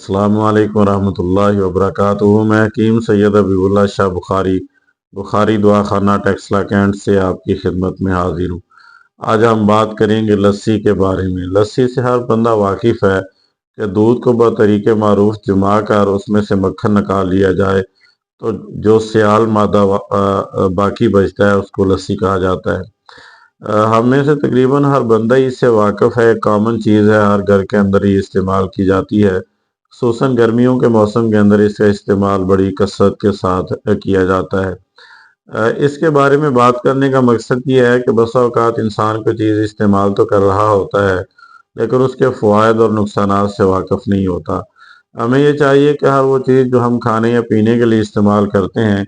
अस्सलामु अलैकुम रहमतुल्लाहि व बरकातुहू। मैं हकीम सैयद हबीबुल्लाह शाह बुखारी दुआ खाना टेक्सला कैंट से आपकी खिदमत में हाजिर हूँ। आज हम बात करेंगे लस्सी के बारे में। लस्सी से हर बंदा वाकिफ़ है कि दूध को बतरीके मारूफ जमा कर उसमें से मक्खन निकाल लिया जाए तो जो सियाल मादा बाकी बचता है उसको लस्सी कहा जाता है। हम में से तकरीबन हर बंदा ही इससे वाकिफ़ है, कॉमन चीज़ है, हर घर के अंदर ही इस्तेमाल की जाती है। खुसूसन गर्मियों के मौसम के अंदर इसका इस्तेमाल बड़ी कसरत के साथ किया जाता है। इसके बारे में बात करने का मकसद ये है कि बसा औकात इंसान कोई चीज़ इस्तेमाल तो कर रहा होता है लेकिन उसके फ़वाइद और नुकसानात से वाकिफ़ नहीं होता। हमें ये चाहिए कि हर वो चीज़ जो हम खाने या पीने के लिए इस्तेमाल करते हैं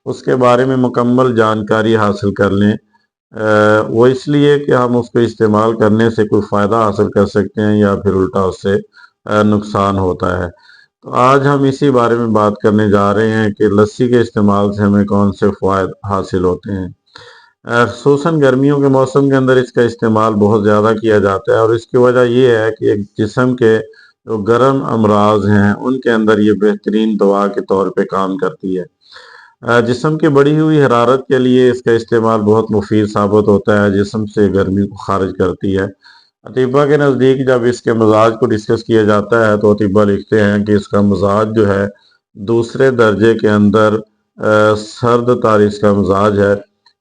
उसके बारे में मुकम्मल जानकारी हासिल कर लें। वो इसलिए कि हम उसको इस्तेमाल करने से कोई फ़ायदा हासिल कर सकते हैं या फिर उल्टा उससे नुकसान होता है। तो आज हम इसी बारे में बात करने जा रहे हैं कि लस्सी के इस्तेमाल से हमें कौन से फ़वाइद हासिल होते हैं। ख़ुसूसन गर्मियों के मौसम के अंदर इसका इस्तेमाल बहुत ज़्यादा किया जाता है और इसकी वजह ये है कि एक जिस्म के जो गर्म अमराज हैं उनके अंदर ये बेहतरीन दवा के तौर पे काम करती है। जिस्म की बढ़ी हुई हरारत के लिए इसका इस्तेमाल बहुत मुफीद साबित होता है, जिस्म से गर्मी को खारिज करती है। अतीबा के नज़दीक जब इसके मजाज को डिस्कस किया जाता है तो अतीबा लिखते हैं कि इसका मजाज जो है दूसरे दर्जे के अंदर सर्द तार इसका मजाज है,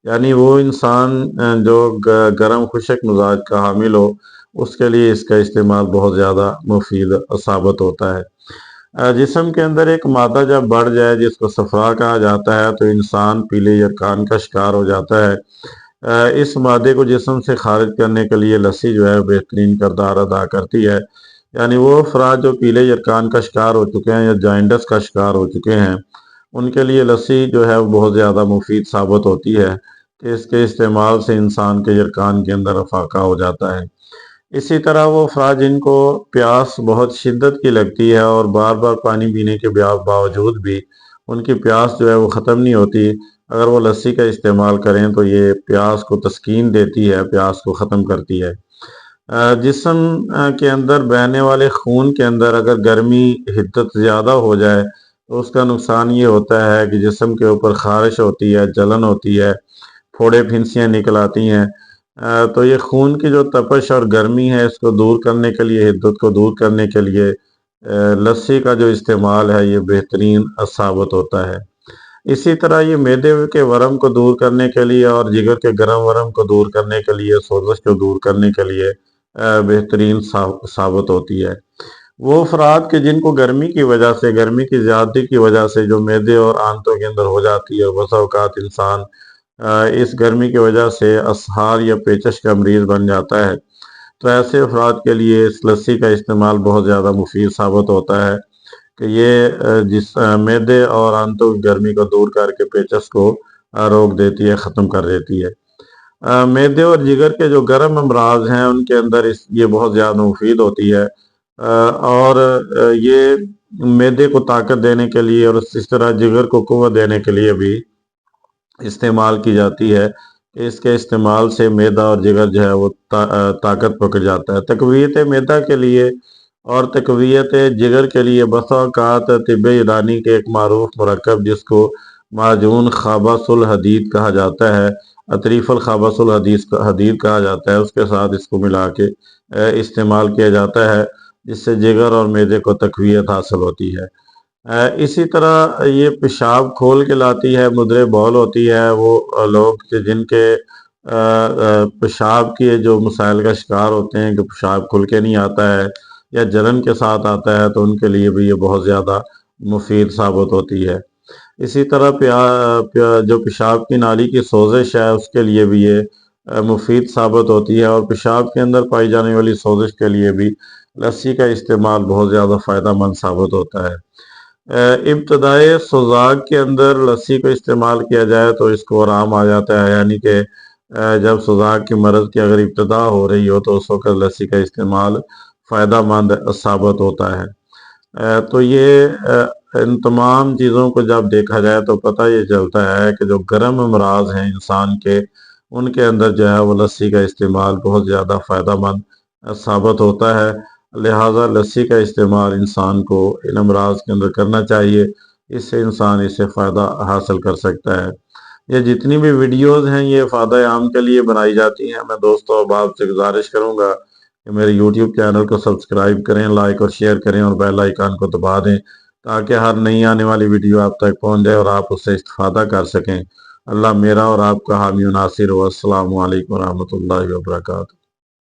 यानी वो इंसान जो गर्म खुशक मजाज का हामिल हो उसके लिए इसका इस्तेमाल बहुत ज़्यादा मुफीद साबित होता है। जिस्म के अंदर एक मादा जब बढ़ जाए जिसको सफ़रा कहा जाता है तो इंसान पीले यरकान का शिकार हो जाता है। इस मादे को जिस्म से खारिज करने के लिए लस्सी जो है बेहतरीन किरदार अदा करती है। यानी वो अफराद जो पीले यरकान का शिकार हो चुके हैं या जॉइंटस का शिकार हो चुके हैं उनके लिए लस्सी जो है वो बहुत ज़्यादा मुफीद साबित होती है कि इसके इस्तेमाल से इंसान के यरकान के अंदर अफाका हो जाता है। इसी तरह वो अफराद जिनको प्यास बहुत शिद्दत की लगती है और बार बार पानी पीने के बावजूद भी उनकी प्यास जो है वो ख़त्म नहीं होती, अगर वो लस्सी का इस्तेमाल करें तो ये प्यास को तस्कीन देती है, प्यास को ख़त्म करती है। जिस्म के अंदर बहने वाले खून के अंदर अगर गर्मी हिद्दत ज़्यादा हो जाए तो उसका नुकसान ये होता है कि जिस्म के ऊपर खारिश होती है, जलन होती है, फोड़े फिंसियाँ निकल आती हैं। तो ये खून की जो तपश और गर्मी है इसको दूर करने के लिए, हिद्दत को दूर करने के लिए लस्सी का जो इस्तेमाल है ये बेहतरीन साबित होता है। इसी तरह ये मैदे के वरम को दूर करने के लिए और जिगर के गर्म वरम को दूर करने के लिए, सोजश को दूर करने के लिए बेहतरीन साबित होती है। वो अफराद के जिनको गर्मी की वजह से, गर्मी की ज़्यादती की वजह से जो मैदे और आंतों के अंदर हो जाती है, बसा औकात इंसान इस गर्मी की वजह से असहार या पेचश का मरीज़ बन जाता है, तो ऐसे अफराद के लिए इस लस्सी का इस्तेमाल बहुत ज़्यादा मुफीद साबित होता है कि ये जिस मैदे और आंतों की गर्मी को दूर करके पेचश को रोक देती है, ख़त्म कर देती है। मैदे और जिगर के जो गर्म अमराज हैं उनके अंदर ये बहुत ज़्यादा मुफीद होती है और ये मैदे को ताकत देने के लिए और इस तरह जिगर को कुव्वत देने के लिए भी इस्तेमाल की जाती है कि इसके इस्तेमाल से मैदा और जिगर जो है वो ताकत पकड़ जाता है। तक़वियत मैदा के लिए और तक़वियत जिगर के लिए बसा औक़ात तिब्ब ईरानी के एक मारूफ मरकब जिसको माजून ख़ाबासुल हदीद कहा जाता है, अतरीफ़ुल ख़ाबासुल हदीद कहा जाता है, उसके साथ इसको मिला के इस्तेमाल किया जाता है जिससे जिगर और मैदे को तक़वियत हासिल होती है। इसी तरह ये पेशाब खोल के लाती है, मुद्रे बौल होती है, वो लोग कि जिनके पेशाब के जो मसाइल का शिकार होते हैं कि पेशाब खुल के नहीं आता है या जलन के साथ आता है तो उनके लिए भी ये बहुत ज़्यादा मुफीद साबित होती है। इसी तरह जो पेशाब की नाली की सोजिश है उसके लिए भी ये मुफीद साबित होती है और पेशाब के अंदर पाई जाने वाली सोजिश के लिए भी लस्सी का इस्तेमाल बहुत ज़्यादा फ़ायदा मंद साबित होता है। इब्तदाई सुज़ाक के अंदर लस्सी को इस्तेमाल किया जाए तो इसको आराम आ जाता है, यानी कि जब सुज़ाक की मरज़ की अगर इब्तदा हो रही हो तो उस वक्त लस्सी का इस्तेमाल फ़ायदा मंद साबित होता है। तो ये इन तमाम चीज़ों को जब देखा जाए तो पता ये चलता है कि जो गर्म अमराज हैं इंसान के उनके अंदर जो है वो लस्सी का इस्तेमाल बहुत ज़्यादा फ़ायदा मंद साबित होता है। لہٰذا لسی کا استعمال انسان کو ان امراض کے اندر کرنا چاہیے، اس سے انسان اس سے فائدہ حاصل کر سکتا ہے۔ یہ جتنی بھی ویڈیوز ہیں یہ فائدہ عام کے لیے بنائی جاتی ہیں۔ میں دوستوں اور آپ سے گزارش کروں گا کہ میرے یوٹیوب چینل کو سبسکرائب کریں، لائک اور شیئر کریں اور بیل آئیکن کو دبا دیں تاکہ ہر نئی آنے والی ویڈیو آپ تک پہنچ جائے اور آپ اس سے استفادہ کر سکیں۔ اللہ میرا اور آپ کا حامی و ناصر ہو۔ السلام علیکم ورحمۃ اللہ وبرکاتہ۔